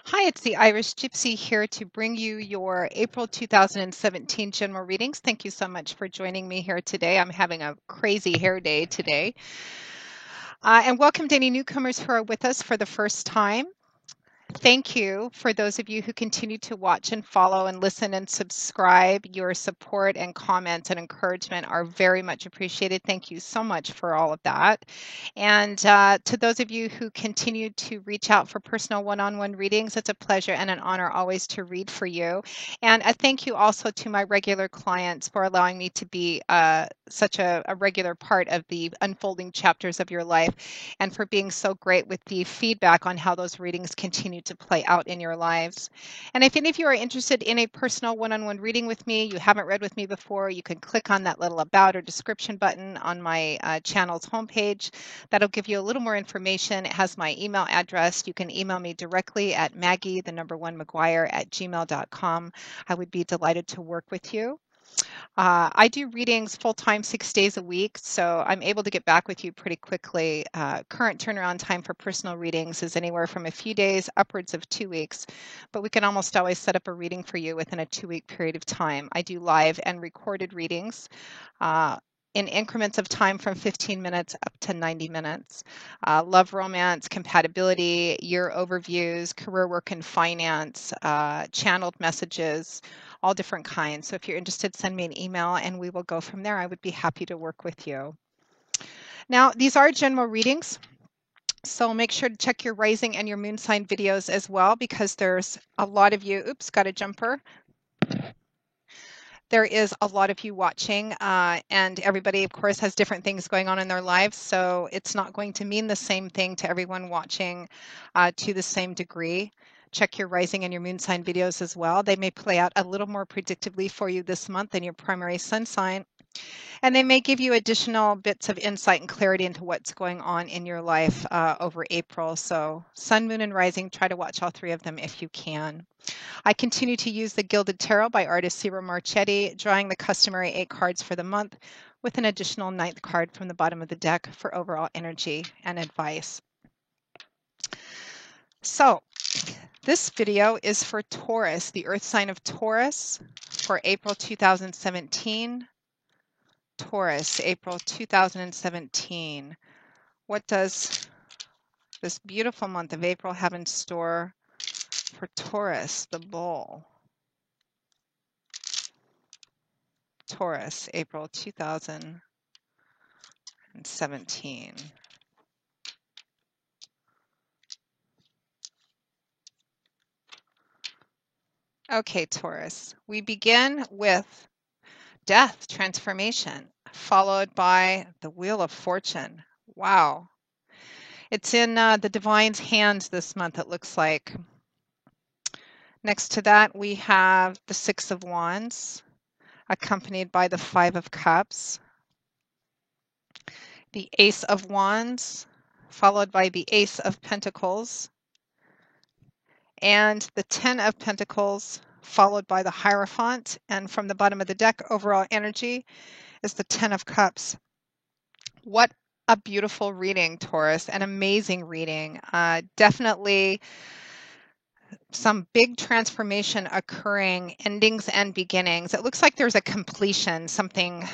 Hi, it's the Irish Gypsy here to bring you your April 2017 general readings. Thank you so much for joining me here today. I'm having a crazy hair day today. And welcome to any newcomers who are with us for the first time. Thank you for those of you who continue to watch and follow and listen and subscribe. Your support and comments and encouragement are very much appreciated. Thank you so much for all of that. And to those of you who continue to reach out for personal one-on-one readings, it's a pleasure and an honor always to read for you. And a thank you also to my regular clients for allowing me to be such a regular part of the unfolding chapters of your life and for being so great with the feedback on how those readings continue to play out in your lives. And if any of you are interested in a personal one-on-one reading with me, you haven't read with me before, you can click on that little about or description button on my channel's homepage. That'll give you a little more information. It has my email address. You can email me directly at maggie1mcguire@gmail.com. I would be delighted to work with you. I do readings full time, 6 days a week, so I'm able to get back with you pretty quickly. Current turnaround time for personal readings is anywhere from a few days upwards of 2 weeks, but we can almost always set up a reading for you within a 2 week period of time. I do live and recorded readings. Uh, in increments of time from 15 minutes up to 90 minutes. Love, romance, compatibility, year overviews, career work and finance, channeled messages, all different kinds. So if you're interested, send me an email and we will go from there. I would be happy to work with you. Now, these are general readings. So make sure to check your rising and your moon sign videos as well, because there's a lot of you. Oops, got a jumper. There is a lot of you watching, and everybody, of course, has different things going on in their lives. So it's not going to mean the same thing to everyone watching to the same degree. Check your rising and your moon sign videos as well. They may play out a little more predictably for you this month than your primary sun sign. And they may give you additional bits of insight and clarity into what's going on in your life over April. So sun, moon, and rising, try to watch all three of them if you can. I continue to use the Gilded Tarot by artist Ciro Marchetti, drawing the customary 8 cards for the month with an additional 9th card from the bottom of the deck for overall energy and advice. So this video is for Taurus, the earth sign of Taurus, for April 2017. Taurus, April 2017. What does this beautiful month of April have in store for Taurus, the bull? Taurus, April 2017. Okay, Taurus, we begin with death, transformation, followed by the Wheel of Fortune. Wow. It's in the Divine's hands this month, it looks like. Next to that, we have the Six of Wands, accompanied by the Five of Cups, the Ace of Wands, followed by the Ace of Pentacles, and the Ten of Pentacles, followed by the Hierophant. And from the bottom of the deck, overall energy is the Ten of Cups. What a beautiful reading, Taurus, an amazing reading. Definitely some big transformation occurring, endings and beginnings. It looks like there's a completion, something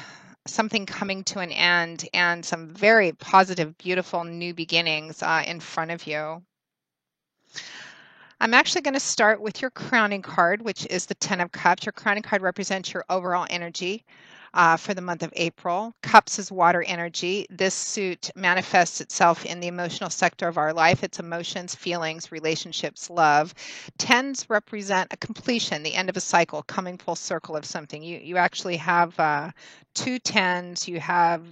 coming to an end, and some very positive, beautiful new beginnings in front of you. I'm actually going to start with your crowning card, which is the Ten of Cups. Your crowning card represents your overall energy for the month of April. Cups is water energy. This suit manifests itself in the emotional sector of our life. It's emotions, feelings, relationships, love. Tens represent a completion, the end of a cycle, coming full circle of something. You actually have 2 tens, you have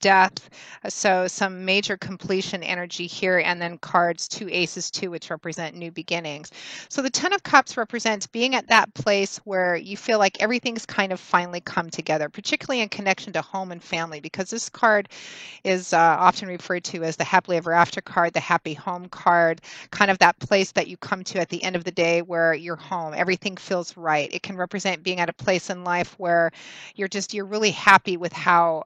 death, so some major completion energy here, and then cards, 2 aces, 2, which represent new beginnings. So the Ten of Cups represents being at that place where you feel like everything's kind of finally come together, particularly in connection to home and family, because this card is often referred to as the happily ever after card, the happy home card, kind of that place that you come to at the end of the day where you're home. Everything feels right. It can represent being at a place in life where you're really happy with how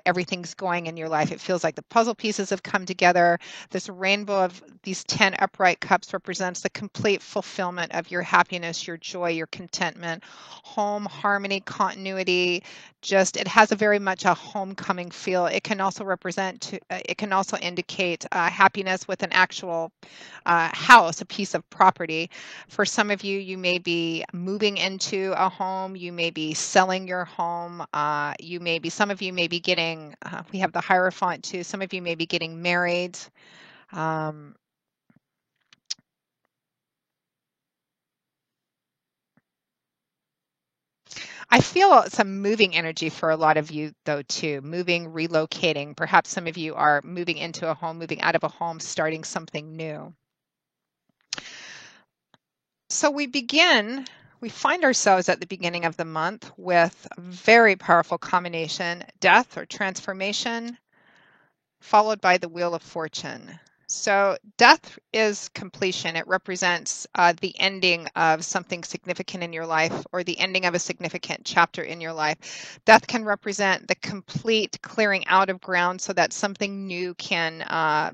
everything's going in your life. It feels like the puzzle pieces have come together. This rainbow of these 10 upright cups represents the complete fulfillment of your happiness, your joy, your contentment, home, harmony, continuity. Just it has a very much a homecoming feel. It can also it can also indicate happiness with an actual house, a piece of property. For some of you, you may be moving into a home, you may be selling your home, some of you may be getting, we have the Hierophant too, some of you may be getting married. Um, I feel some moving energy for a lot of you, though, too. Moving, relocating. Perhaps some of you are moving into a home, moving out of a home, starting something new. So we find ourselves at the beginning of the month with a very powerful combination, death or transformation, followed by the Wheel of Fortune. So, death is completion. It represents the ending of something significant in your life or the ending of a significant chapter in your life. Death can represent the complete clearing out of ground so that something new can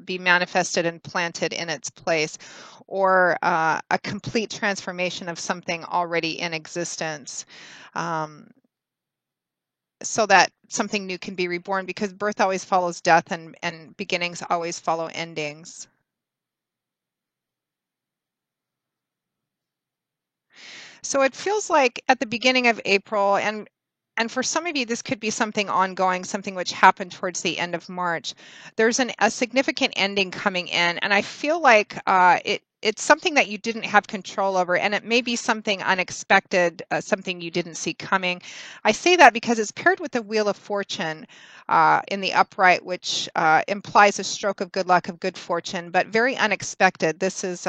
be manifested and planted in its place, or a complete transformation of something already in existence. Um, so that something new can be reborn, because birth always follows death and beginnings always follow endings. So it feels like at the beginning of April, and for some of you, this could be something ongoing, something which happened towards the end of March. There's a significant ending coming in, and I feel like it's something that you didn't have control over, and it may be something unexpected, something you didn't see coming. I say that because it's paired with the Wheel of Fortune in the upright, which implies a stroke of good luck, of good fortune, but very unexpected. This is,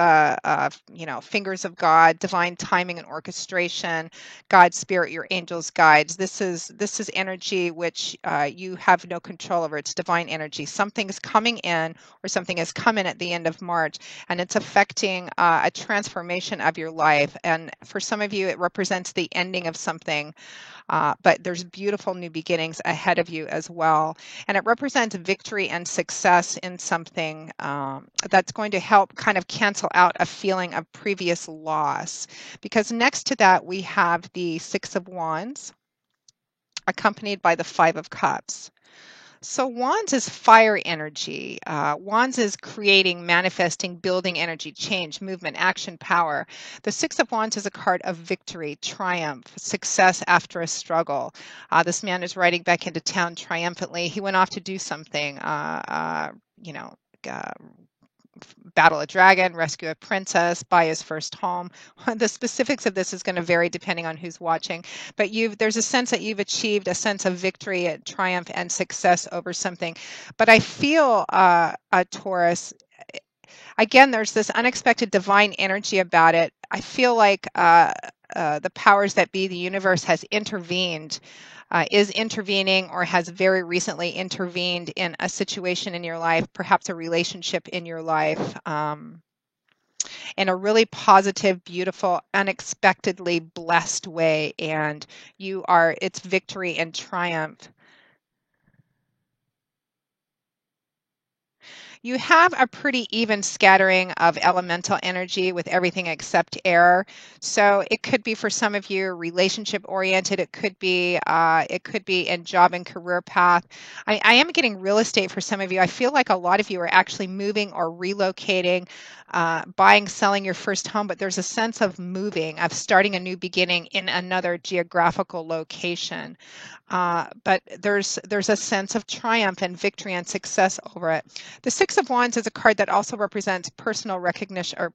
fingers of God, divine timing and orchestration, God's spirit, your angels, guides. This is energy which you have no control over. It's divine energy. Something's coming in, or something has come in at the end of March, and it's affecting a transformation of your life. And for some of you, it represents the ending of something, but there's beautiful new beginnings ahead of you as well. And it represents victory and success in something that's going to help kind of cancel out a feeling of previous loss. Because next to that, we have the Six of Wands, accompanied by the Five of Cups. So wands is fire energy. Wands is creating, manifesting, building energy, change, movement, action, power. The Six of Wands is a card of victory, triumph, success after a struggle. This man is riding back into town triumphantly. He went off to do something, you know, uh, battle a dragon, rescue a princess, buy his first home. The specifics of this is going to vary depending on who's watching, but there's a sense that you've achieved a sense of victory, triumph, and success over something. But I feel, Taurus, again, there's this unexpected divine energy about it. I feel like the powers that be, the universe, has intervened, is intervening, or has very recently intervened in a situation in your life, perhaps a relationship in your life, in a really positive, beautiful, unexpectedly blessed way. And it's victory and triumph. You have a pretty even scattering of elemental energy with everything except air. So it could be, for some of you, relationship oriented. It could be in job and career path. I am getting real estate for some of you. I feel like a lot of you are actually moving or relocating, buying, selling your first home, but there's a sense of moving, of starting a new beginning in another geographical location. But there's a sense of triumph and victory and success over it. The Six of Wands is a card that also represents personal recognition, or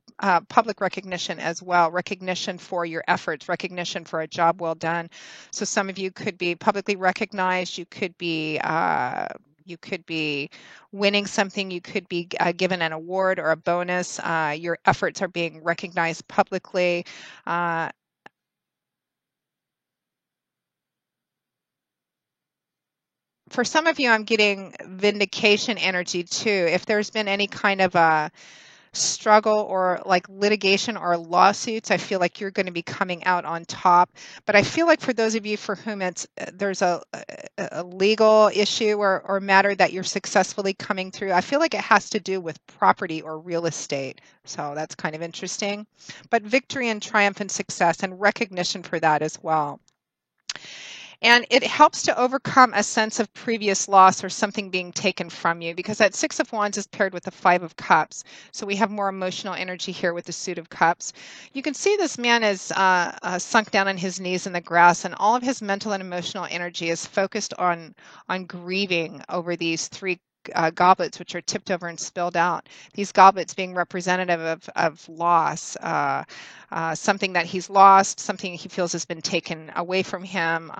public recognition as well, recognition for your efforts, recognition for a job well done. So some of you could be publicly recognized. You could be winning something. You could be given an award or a bonus. Your efforts are being recognized publicly. Uh, For some of you, I'm getting vindication energy too. If there's been any kind of a struggle or like litigation or lawsuits, I feel like you're going to be coming out on top. But I feel like for those of you for whom it's there's a legal issue or matter that you're successfully coming through, I feel like it has to do with property or real estate. So that's kind of interesting. But victory and triumph and success and recognition for that as well. And it helps to overcome a sense of previous loss or something being taken from you, because that Six of Wands is paired with the Five of Cups. So we have more emotional energy here with the Suit of Cups. You can see this man is sunk down on his knees in the grass, and all of his mental and emotional energy is focused on grieving over these three goblets, which are tipped over and spilled out. These goblets being representative of loss, something that he's lost, something he feels has been taken away from him,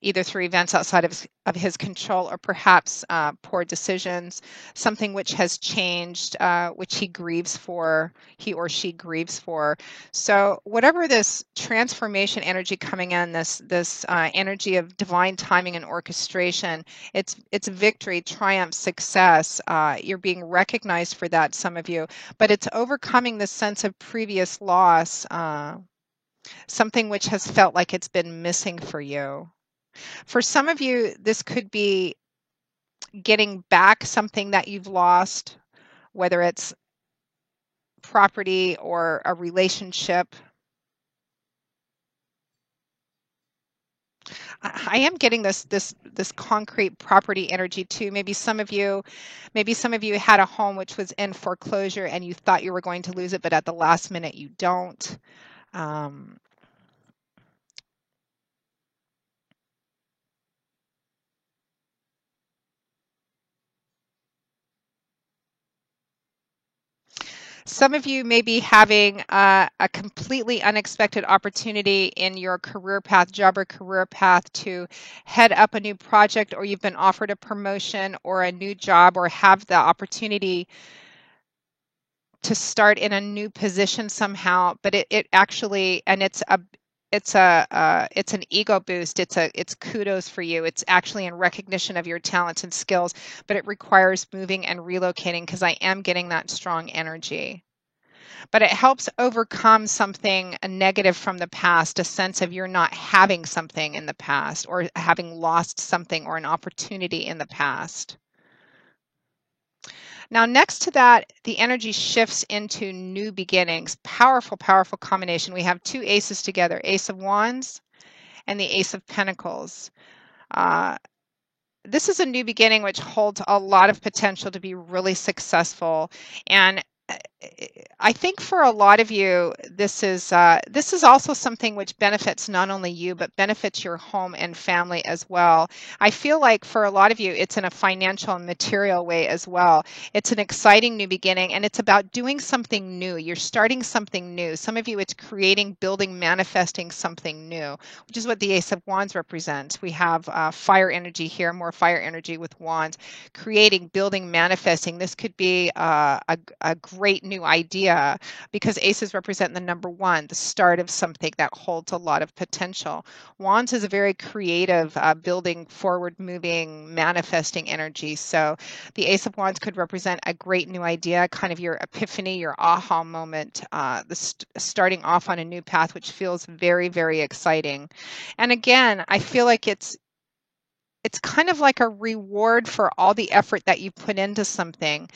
either through events outside of his control or perhaps poor decisions, something which has changed, which he or she grieves for. So whatever this transformation energy coming in, this energy of divine timing and orchestration, it's victory, triumph, success. You're being recognized for that, some of you, but it's overcoming the sense of previous loss, something which has felt like it's been missing for you. For some of you, this could be getting back something that you've lost, whether it's property or a relationship. I am getting this concrete property energy too. Maybe some of you had a home which was in foreclosure and you thought you were going to lose it, but at the last minute you don't. Um, Some of you may be having a completely unexpected opportunity in your career path, job or career path, to head up a new project, or you've been offered a promotion or a new job, or have the opportunity to start in a new position somehow. But it actually, and it's an ego boost. It's kudos for you. It's actually in recognition of your talents and skills, but it requires moving and relocating, because I am getting that strong energy. But it helps overcome something negative from the past, a sense of you're not having something in the past, or having lost something or an opportunity in the past. Now, next to that, the energy shifts into new beginnings. Powerful, powerful combination. We have two aces together, Ace of Wands and the Ace of Pentacles. Uh, this is a new beginning which holds a lot of potential to be really successful. And I think for a lot of you, this is also something which benefits not only you, but benefits your home and family as well. I feel like for a lot of you, it's in a financial and material way as well. It's an exciting new beginning, and it's about doing something new. You're starting something new. Some of you, it's creating, building, manifesting something new, which is what the Ace of Wands represents. We have fire energy here, more fire energy with wands, creating, building, manifesting. This could be a great new idea, because aces represent the number one, the start of something that holds a lot of potential. Wands is a very creative, building, forward moving, manifesting energy. So the Ace of Wands could represent a great new idea, kind of your epiphany, your aha moment, starting off on a new path, which feels very, very exciting. And again, I feel like it's kind of like a reward for all the effort that you put into something.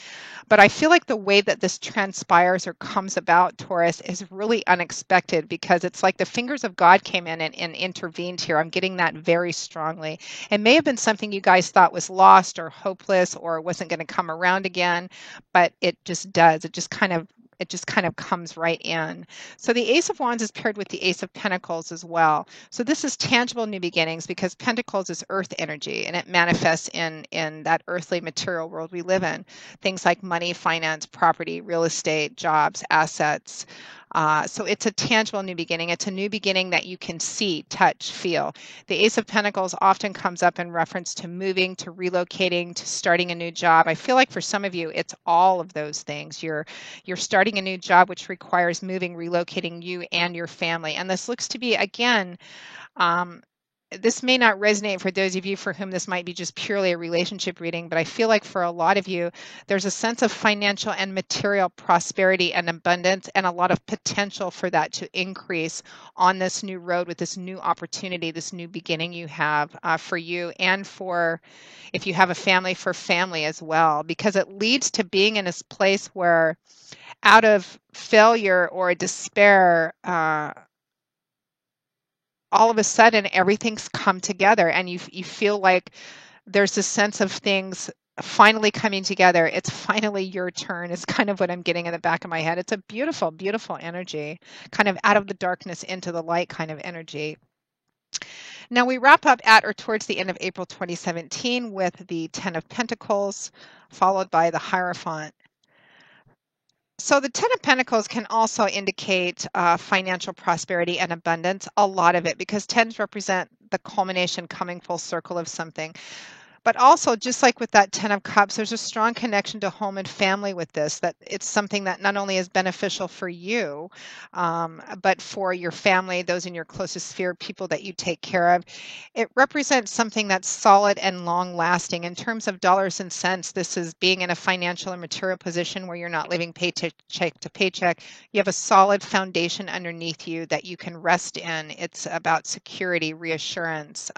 But I feel like the way that this transpires or comes about, Taurus, is really unexpected, because it's like the fingers of God came in and intervened here. I'm getting that very strongly. It may have been something you guys thought was lost or hopeless or wasn't going to come around again, but it just does. It just kind of comes right in. So the Ace of Wands is paired with the Ace of Pentacles as well. So this is tangible new beginnings, because Pentacles is earth energy, and it manifests in that earthly material world we live in. Things like money, finance, property, real estate, jobs, assets. So it's a tangible new beginning. It's a new beginning that you can see, touch, feel. The Ace of Pentacles often comes up in reference to moving, to relocating, to starting a new job. I feel like for some of you, it's all of those things. You're starting a new job, which requires moving, relocating you and your family. And this looks to be, again, um, this may not resonate for those of you for whom this might be just purely a relationship reading, but I feel like for a lot of you, there's a sense of financial and material prosperity and abundance, and a lot of potential for that to increase on this new road with this new opportunity, this new beginning you have for you, and for if you have a family, for family as well, because it leads to being in this place where out of failure or despair, all of a sudden everything's come together, and you feel like there's a sense of things finally coming together. It's finally your turn is kind of what I'm getting in the back of my head. It's a beautiful, beautiful energy, kind of out of the darkness into the light kind of energy. Now we wrap up at or towards the end of April 2017 with the Ten of Pentacles, followed by the Hierophant. So the Ten of Pentacles can also indicate financial prosperity and abundance, a lot of it, because tens represent the culmination, coming full circle of something. But also, just like with that Ten of Cups, there's a strong connection to home and family with this, that it's something that not only is beneficial for you, but for your family, those in your closest sphere, people that you take care of. It represents something that's solid and long lasting. In terms of dollars and cents, this is being in a financial and material position where you're not living paycheck to paycheck. You have a solid foundation underneath you that you can rest in. It's about security, reassurance,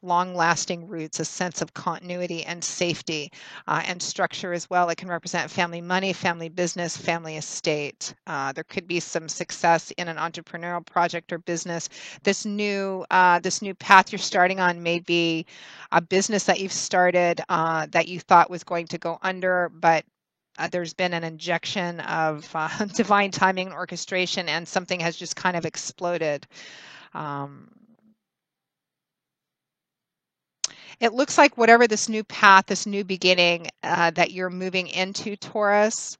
long lasting roots, a sense of continuity and safety and structure as well. It can represent family money, family business, family estate. There could be some success in an entrepreneurial project or business. This new path you're starting on may be a business that you've started that you thought was going to go under, but there's been an injection of divine timing and orchestration, and something has just kind of exploded. It looks like whatever this new path, this new beginning that you're moving into, Taurus,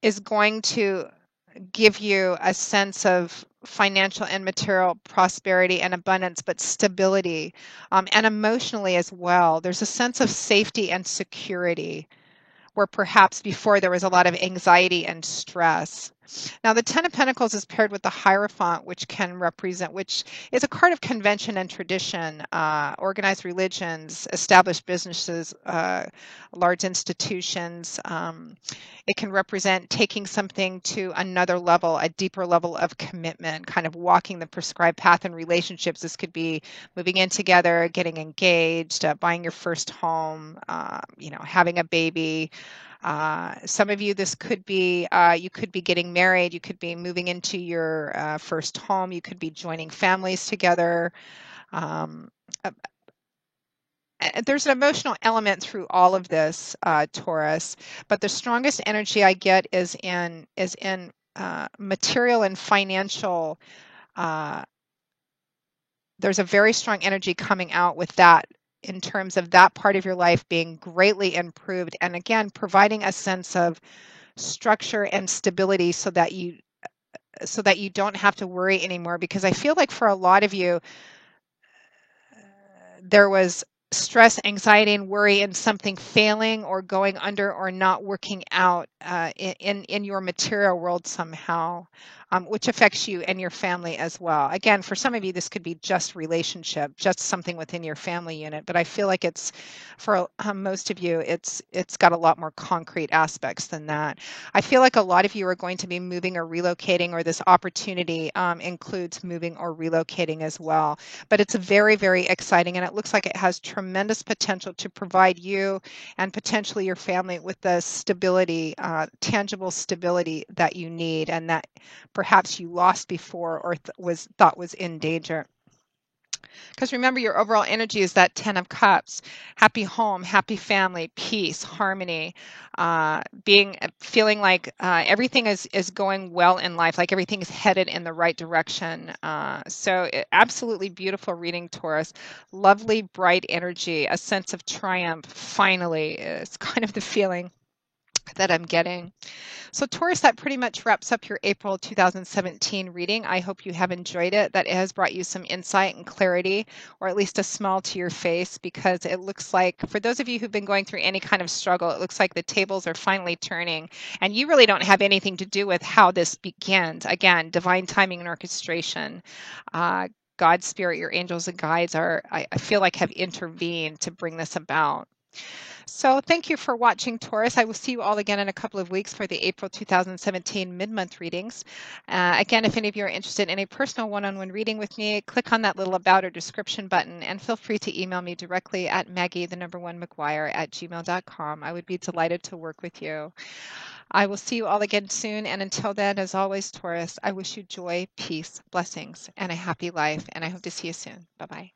is going to give you a sense of financial and material prosperity and abundance, but stability, and emotionally as well. There's a sense of safety and security where perhaps before there was a lot of anxiety and stress. Now, the Ten of Pentacles is paired with the Hierophant, which is a card of convention and tradition, organized religions, established businesses, large institutions. It can represent taking something to another level, a deeper level of commitment, kind of walking the prescribed path in relationships. This could be moving in together, getting engaged, buying your first home, having a baby. Some of you, this could be, you could be getting married, you could be moving into your first home, you could be joining families together. Um, there's an emotional element through all of this, Taurus, but the strongest energy I get is in material and financial. Uh, there's a very strong energy coming out with that in terms of that part of your life being greatly improved, and again providing a sense of structure and stability so that you don't have to worry anymore, because I feel like for a lot of you there was stress, anxiety, and worry in something failing or going under or not working out in your material world somehow, which affects you and your family as well. Again, for some of you, this could be just relationship, just something within your family unit. But I feel like it's for most of you, it's got a lot more concrete aspects than that. I feel like a lot of you are going to be moving or relocating, or this opportunity includes moving or relocating as well. But it's very, very exciting, and it looks like it has tremendous potential to provide you and potentially your family with the stability, tangible stability that you need, and that perhaps you lost before or thought was in danger. Because remember, your overall energy is that Ten of Cups: happy home, happy family, peace, harmony, feeling like everything is going well in life, like everything is headed in the right direction. Absolutely beautiful reading, Taurus. Lovely, bright energy, a sense of triumph. Finally, is kind of the feeling. that I'm getting. So, Taurus, that pretty much wraps up your April 2017 reading. I hope you have enjoyed it, that it has brought you some insight and clarity, or at least a smile to your face, because it looks like, for those of you who've been going through any kind of struggle, it looks like the tables are finally turning, and you really don't have anything to do with how this begins. Again, divine timing and orchestration. God's spirit, your angels and guides I feel like, have intervened to bring this about. So thank you for watching, Taurus. I will see you all again in a couple of weeks for the April 2017 mid-month readings. Again, if any of you are interested in a personal one-on-one reading with me, click on that little about or description button and feel free to email me directly at Maggie1McGuire@gmail.com. I would be delighted to work with you. I will see you all again soon. And until then, as always, Taurus, I wish you joy, peace, blessings, and a happy life. And I hope to see you soon. Bye-bye.